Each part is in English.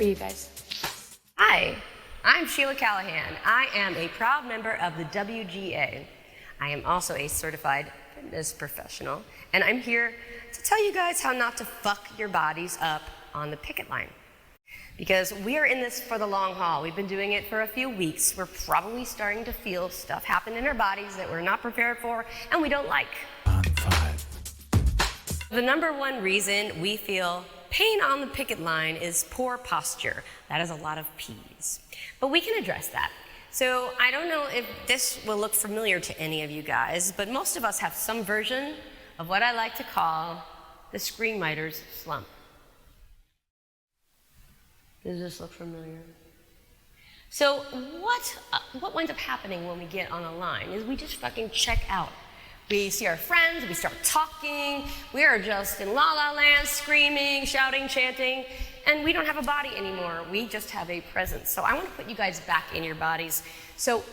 for you guys. Hi, I'm Sheila Callahan. I am a proud member of the WGA. I am also a certified fitness professional, and I'm here to tell you guys how not to fuck your bodies up on the picket line. Because we are in this for the long haul. We've been doing it for a few weeks. We're probably starting to feel stuff happen in our bodies that we're not prepared for and we don't like. On 5. The number one reason we feel pain on the picket line is poor posture. That is a lot of P's. But we can address that. So I don't know if this will look familiar to any of you guys, but most of us have some version of what I like to call the screenwriter's slump. Does this look familiar? So what winds up happening when we get on a line is we just fucking check out. We see our friends, we start talking, we are just in la la land, screaming, shouting, chanting, and we don't have a body anymore. We just have a presence. So I want to put you guys back in your bodies. So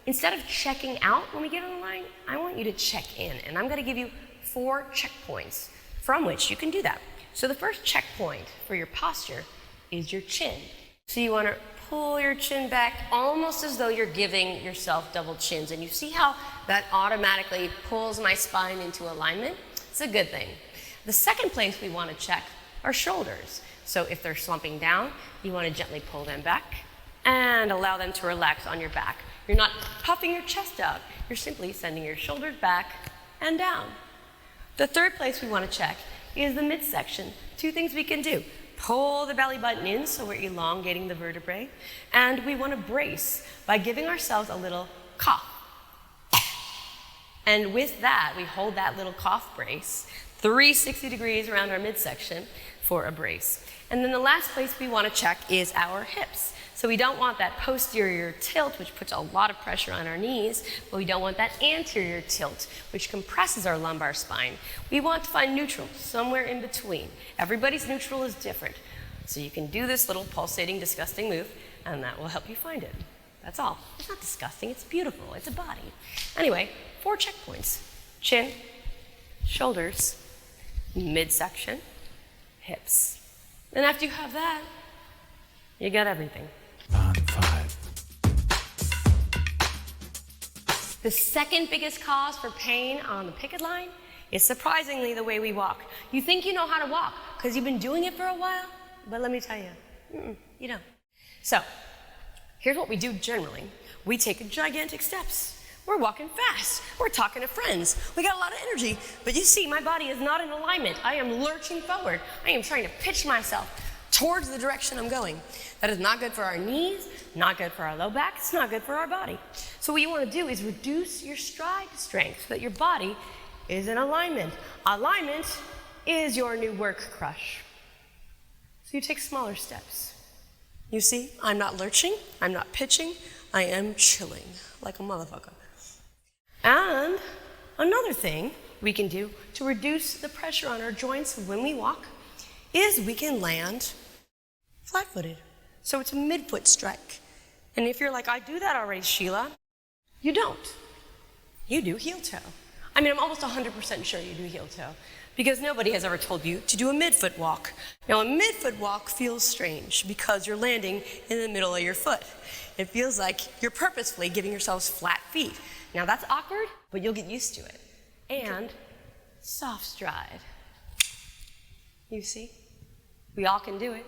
instead of checking out when we get on the line, I want you to check in, and I'm going to give you 4 checkpoints from which you can do that. So the first checkpoint for your posture is your chin. So you want to pull your chin back almost as though you're giving yourself double chins. And you see how that automatically pulls my spine into alignment? It's a good thing. The second place we want to check are shoulders. So if they're slumping down, you want to gently pull them back and allow them to relax on your back. You're not puffing your chest out. You're simply sending your shoulders back and down. The third place we want to check is the midsection. 2 things we can do. Pull the belly button in so we're elongating the vertebrae, and we want to brace by giving ourselves a little cough. And with that, we hold that little cough brace 360 degrees around our midsection for a brace. And then the last place we want to check is our hips. So we don't want that posterior tilt, which puts a lot of pressure on our knees, but we don't want that anterior tilt, which compresses our lumbar spine. We want to find neutral, somewhere in between. Everybody's neutral is different. So you can do this little pulsating, disgusting move, and that will help you find it. That's all. It's not disgusting, it's beautiful, it's a body. Anyway, 4 checkpoints. Chin, shoulders, midsection, hips. And after you have that, you got everything. On 5. The second biggest cause for pain on the picket line is surprisingly the way we walk. You think you know how to walk because you've been doing it for a while, but let me tell you, you don't. So, here's what we do generally. We take gigantic steps. We're walking fast. We're talking to friends. We got a lot of energy, but you see, my body is not in alignment. I am lurching forward. I am trying to pitch myself towards the direction I'm going. That is not good for our knees, not good for our low back, it's not good for our body. So what you want to do is reduce your stride strength so that your body is in alignment. Alignment is your new work crush. So you take smaller steps. You see, I'm not lurching, I'm not pitching, I am chilling like a motherfucker. And another thing we can do to reduce the pressure on our joints when we walk is we can land flat-footed. So it's a mid-foot strike. And if you're like, I do that already, Sheila, you don't. You do heel-toe. I mean, I'm almost 100% sure you do heel-toe because nobody has ever told you to do a mid-foot walk. Now, a mid-foot walk feels strange because you're landing in the middle of your foot. It feels like you're purposefully giving yourselves flat feet. Now, that's awkward, but you'll get used to it. And soft stride. You see? We all can do it.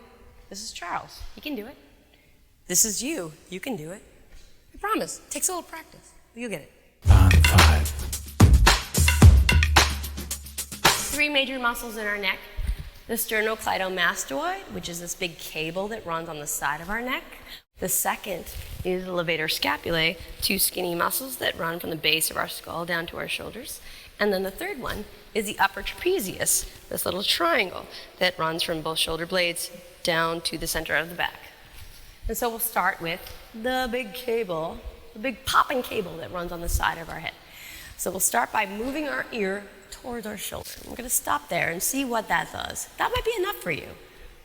This is Charles. He can do it. This is you. You can do it. I promise. It takes a little practice. You'll get it. On 5. 3 major muscles in our neck. The sternocleidomastoid, which is this big cable that runs on the side of our neck. The second is the levator scapulae, 2 skinny muscles that run from the base of our skull down to our shoulders. And then the third one is the upper trapezius, this little triangle that runs from both shoulder blades down to the center of the back. And so we'll start with the big cable, the big popping cable that runs on the side of our head. So we'll start by moving our ear towards our shoulder. We're going to stop there and see what that does. That might be enough for you.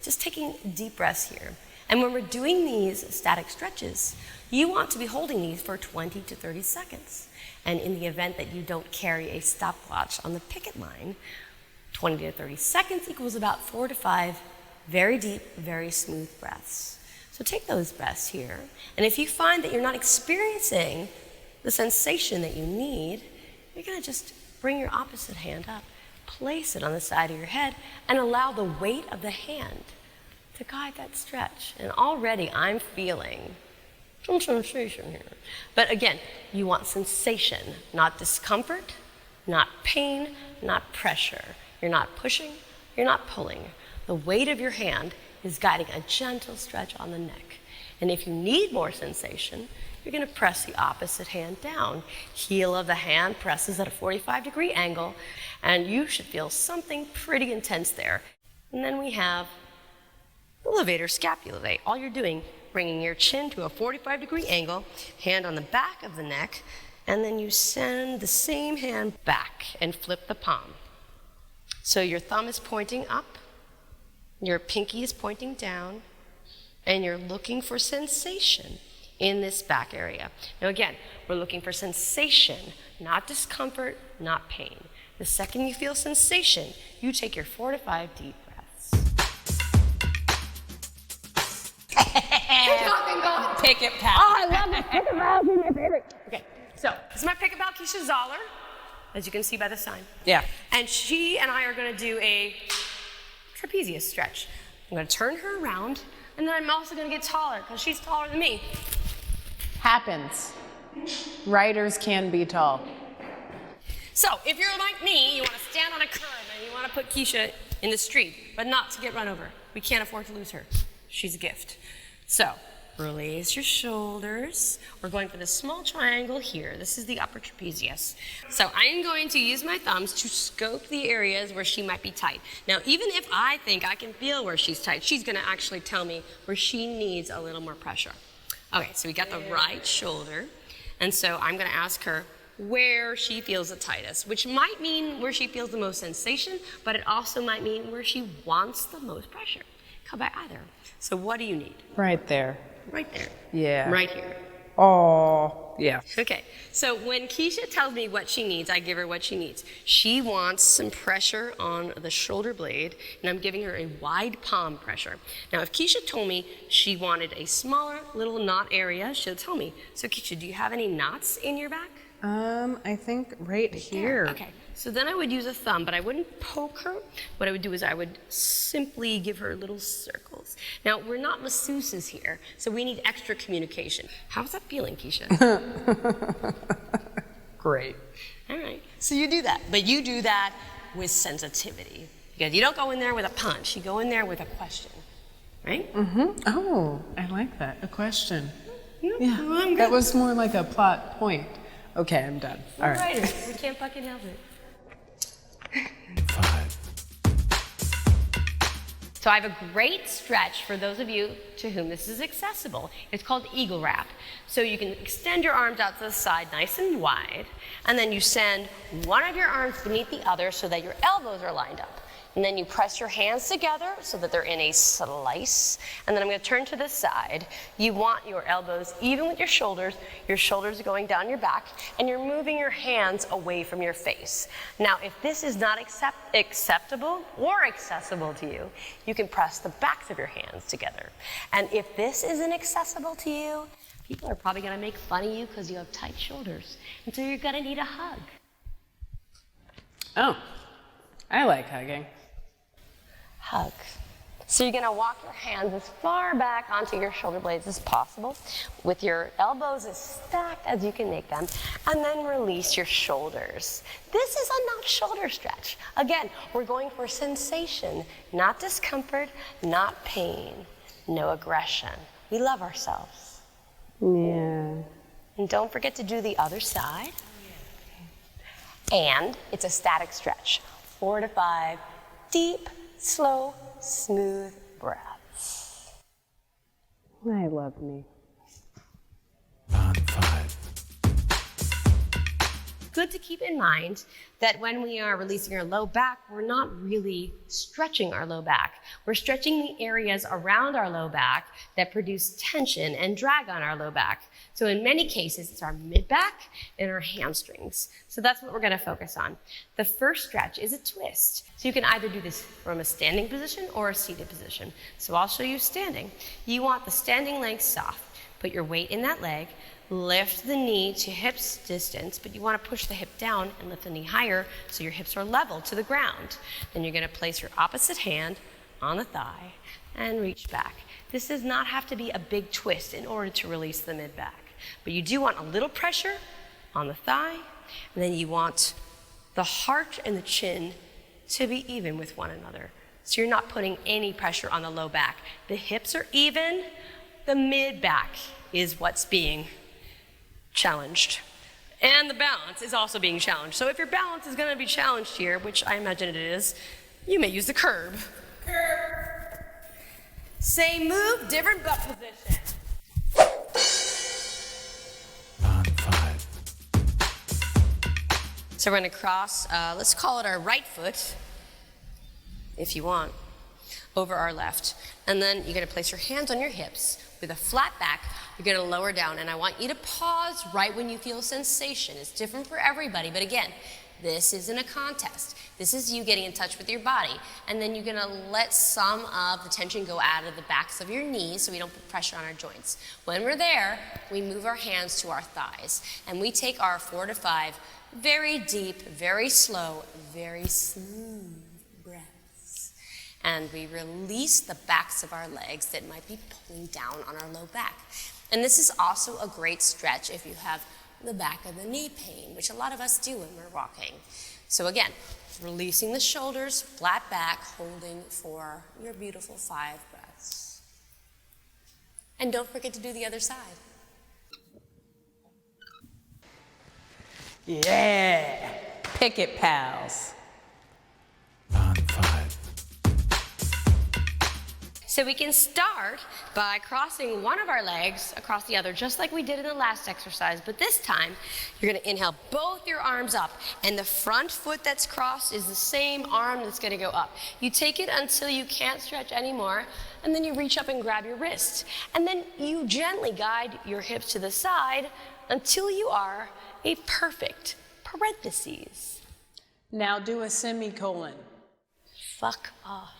Just taking deep breaths here. And when we're doing these static stretches, you want to be holding these for 20 to 30 seconds. And in the event that you don't carry a stopwatch on the picket line, 20 to 30 seconds equals about 4 to 5 Very deep, very smooth breaths. So take those breaths here. And if you find that you're not experiencing the sensation that you need, you're going to just bring your opposite hand up, place it on the side of your head, and allow the weight of the hand to guide that stretch. And already I'm feeling some sensation here. But again, you want sensation, not discomfort, not pain, not pressure. You're not pushing, you're not pulling. The weight of your hand is guiding a gentle stretch on the neck. And if you need more sensation, you're going to press the opposite hand down. Heel of the hand presses at a 45-degree angle, and you should feel something pretty intense there. And then we have the levator scapulae. All you're doing, bringing your chin to a 45-degree angle, hand on the back of the neck, and then you send the same hand back and flip the palm. So your thumb is pointing up, your pinky is pointing down, and you're looking for sensation in this back area. Now again, we're looking for sensation, not discomfort, not pain. The second you feel sensation, you take your 4 to 5 deep breaths. Picket pal. Oh, I love this picket pal. She's my favorite. Okay, so this is my picket pal, Keisha Zoller, as you can see by the sign. Yeah. And she and I are going to do a trapezius stretch. I'm going to turn her around, and then I'm also going to get taller because she's taller than me. Happens. Writers can be tall. So if you're like me, you want to stand on a curb and you want to put Keisha in the street, but not to get run over. We can't afford to lose her. She's a gift. So release your shoulders. We're going for this small triangle here. This is the upper trapezius. So I'm going to use my thumbs to scope the areas where she might be tight. Now, even if I think I can feel where she's tight, she's going to actually tell me where she needs a little more pressure. Okay, so we got the right shoulder. And so I'm going to ask her where she feels the tightest, which might mean where she feels the most sensation, but it also might mean where she wants the most pressure. Come by either. So what do you need? Right there. Right there. Yeah. Right here. Oh, yeah. Okay, so when Keisha tells me what she needs, I give her what she needs. She wants some pressure on the shoulder blade, and I'm giving her a wide palm pressure. Now, if Keisha told me she wanted a smaller little knot area, she'll tell me. So Keisha, do you have any knots in your back? I think right here. Okay, so then I would use a thumb, but I wouldn't poke her. What I would do is I would simply give her little circles. Now, we're not masseuses here, so we need extra communication. How's that feeling, Keisha? Great. All right, so you do that, but you do that with sensitivity. Because you don't go in there with a punch, you go in there with a question, right? Mm-hmm. Oh, I like that. A question. Yeah, Yeah, well, I'm that good. was more like a plot point. Okay, I'm done. All We're right. writers, we can't fucking help it. 5, So I have a great stretch for those of you to whom this is accessible. It's called eagle wrap. So you can extend your arms out to the side nice and wide, and then you send one of your arms beneath the other so that your elbows are lined up. And then you press your hands together so that they're in a slice. And then I'm going to turn to the side. You want your elbows even with your shoulders are going down your back, and you're moving your hands away from your face. Now, if this is not acceptable or accessible to you, you can press the backs of your hands together. And if this isn't accessible to you, people are probably going to make fun of you because you have tight shoulders. And so you're going to need a hug. Oh, I like hugging. Hug. So you're going to walk your hands as far back onto your shoulder blades as possible with your elbows as stacked as you can make them, and then release your shoulders. This is a not shoulder stretch. Again, we're going for sensation, not discomfort, not pain, no aggression. We love ourselves. Yeah. And don't forget to do the other side. And it's a static stretch. 4 to 5 deep, slow, smooth breaths. I love me. on 5, good to keep in mind that when we are releasing our low back, we're not really stretching our low back. We're stretching the areas around our low back that produce tension and drag on our low back. So in many cases, it's our mid-back and our hamstrings. So that's what we're gonna focus on. The first stretch is a twist. So you can either do this from a standing position or a seated position. So I'll show you standing. You want the standing leg soft. Put your weight in that leg, lift the knee to hips distance, but you wanna push the hip down and lift the knee higher so your hips are level to the ground. Then you're gonna place your opposite hand on the thigh and reach back. This does not have to be a big twist in order to release the mid-back. But you do want a little pressure on the thigh, and then you want the heart and the chin to be even with one another. So you're not putting any pressure on the low back. The hips are even, the mid-back is what's being challenged. And the balance is also being challenged. So if your balance is gonna be challenged here, which I imagine it is, you may use the curb. Curb. Same move, different butt position. On 5. So we're gonna cross, let's call it our right foot, if you want, over our left. And then you're gonna place your hands on your hips with a flat back. You're gonna lower down, and I want you to pause right when you feel sensation. It's different for everybody, but again, this isn't a contest. This is you getting in touch with your body. And then you're gonna let some of the tension go out of the backs of your knees so we don't put pressure on our joints. When we're there, we move our hands to our thighs, and we take our 4 to 5 very deep, very slow, very smooth breaths. And we release the backs of our legs that might be pulling down on our low back. And this is also a great stretch if you have the back of the knee pain, which a lot of us do when we're walking. So again, releasing the shoulders, flat back, holding for your beautiful 5 breaths. And don't forget to do the other side. Yeah. Picket pals. On 5. So we can start by crossing one of our legs across the other, just like we did in the last exercise. But this time, you're gonna inhale both your arms up, and the front foot that's crossed is the same arm that's gonna go up. You take it until you can't stretch anymore, and then you reach up and grab your wrist. And then you gently guide your hips to the side until you are a perfect parentheses. Now do a semicolon. Fuck off.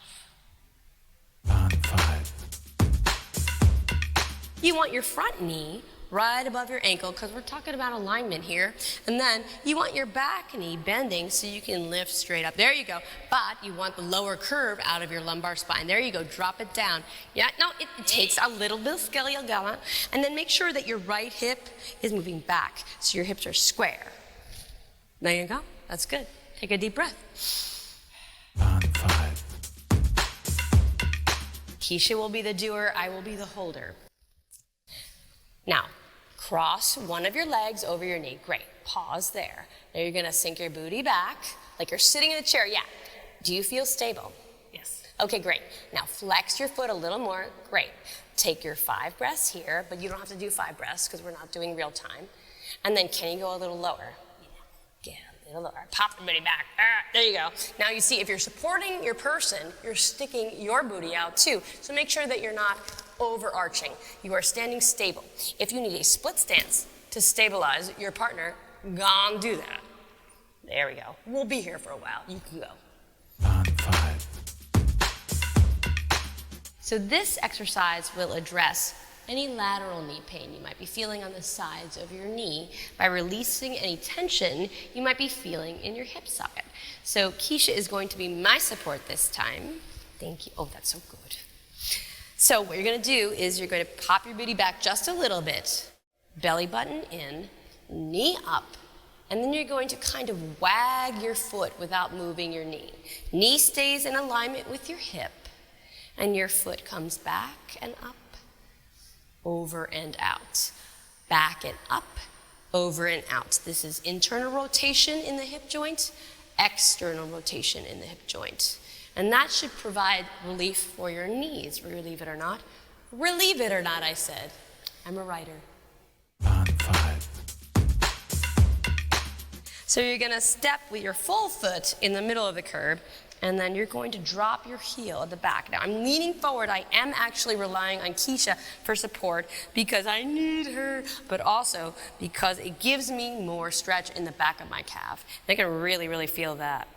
On 5. You want your front knee right above your ankle, because we're talking about alignment here. And then you want your back knee bending so you can lift straight up. There you go. But you want the lower curve out of your lumbar spine. There you go. Drop it down. Yeah, no, it takes a little bit of skeletal gamma. And then make sure that your right hip is moving back so your hips are square. There you go. That's good. Take a deep breath. On 5. Keisha will be the doer. I will be the holder. Now, cross one of your legs over your knee. Great. Pause there. Now you're going to sink your booty back like you're sitting in a chair. Yeah. Do you feel stable? Yes. Okay, great. Now flex your foot a little more. Great. Take your 5 breaths here, but you don't have to do 5 breaths because we're not doing real time. And then can you go a little lower? Yeah, a little lower. Pop the booty back. There you go. Now you see, if you're supporting your person, you're sticking your booty out too. So make sure that you're not overarching. You are standing stable. If you need a split stance to stabilize your partner, go and do that. There we go. We'll be here for a while. You can go. On 5. So this exercise will address any lateral knee pain you might be feeling on the sides of your knee by releasing any tension you might be feeling in your hip socket. So Keisha is going to be my support this time. Thank you. Oh, that's so good. So what you're going to do is you're going to pop your booty back just a little bit, belly button in, knee up, and then you're going to kind of wag your foot without moving your knee. Knee stays in alignment with your hip, and your foot comes back and up, over and out, back and up, over and out. This is internal rotation in the hip joint, external rotation in the hip joint. And that should provide relief for your knees, relieve it or not. Relieve it or not, I said. I'm a writer. On 5. So you're gonna step with your full foot in the middle of the curb, and then you're going to drop your heel at the back. Now I'm leaning forward. I am actually relying on Keisha for support because I need her, but also because it gives me more stretch in the back of my calf. I can really, really feel that.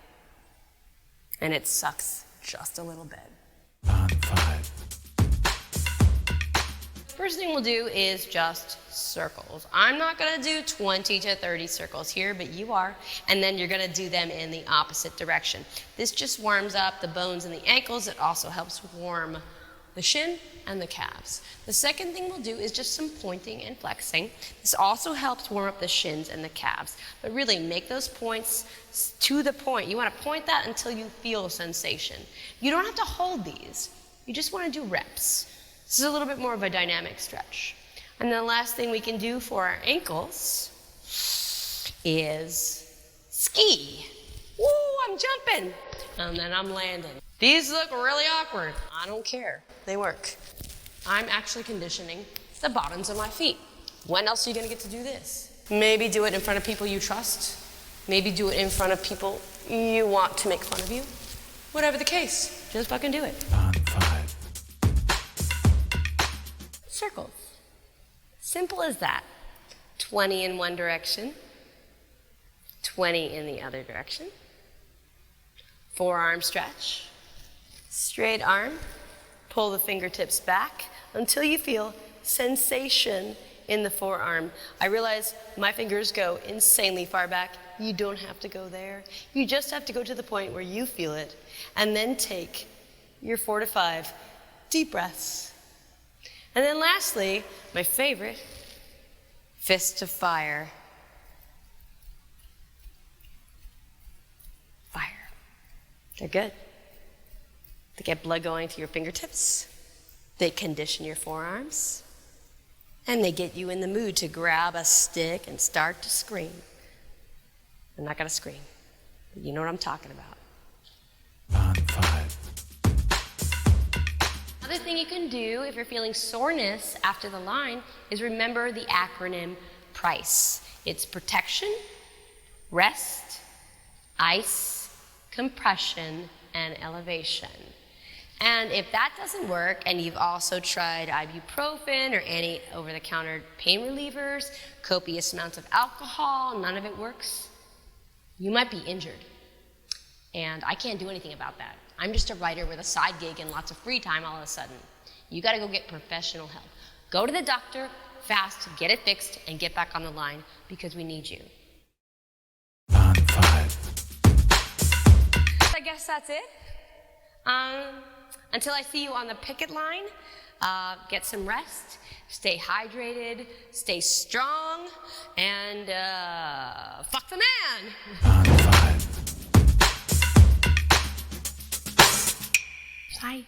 And it sucks just a little bit. On 5. First thing we'll do is just circles. I'm not gonna do 20 to 30 circles here, but you are, and then you're gonna do them in the opposite direction. This just warms up the bones in the ankles. It also helps warm the shin and the calves. The second thing we'll do is just some pointing and flexing. This also helps warm up the shins and the calves, but really make those points to the point. You wanna point that until you feel sensation. You don't have to hold these. You just wanna do reps. This is a little bit more of a dynamic stretch. And then the last thing we can do for our ankles is ski. Woo, I'm jumping. And then I'm landing. These look really awkward. I don't care. They work. I'm actually conditioning the bottoms of my feet. When else are you gonna get to do this? Maybe do it in front of people you trust. Maybe do it in front of people you want to make fun of you. Whatever the case, just fucking do it. On 5. Circles. Simple as that. 20 in one direction, 20 in the other direction. Forearm stretch. Straight arm. Pull the fingertips back until you feel sensation in the forearm. I realize my fingers go insanely far back. You don't have to go there. You just have to go to the point where you feel it, and then take your 4 to 5 deep breaths. And then lastly, my favorite, fist of fire. Fire. They're good. They get blood going to your fingertips. They condition your forearms. And they get you in the mood to grab a stick and start to scream. I'm not gonna scream, but you know what I'm talking about. On 5. Another thing you can do if you're feeling soreness after the line is remember the acronym PRICE. It's protection, rest, ice, compression, and elevation. And if that doesn't work, and you've also tried ibuprofen or any over-the-counter pain relievers, copious amounts of alcohol, none of it works, you might be injured. And I can't do anything about that. I'm just a writer with a side gig and lots of free time all of a sudden. You gotta go get professional help. Go to the doctor, fast, get it fixed, and get back on the line because we need you. On 5. I guess that's it. Until I see you on the picket line, get some rest, stay hydrated, stay strong, and fuck the man. On 5. Bye.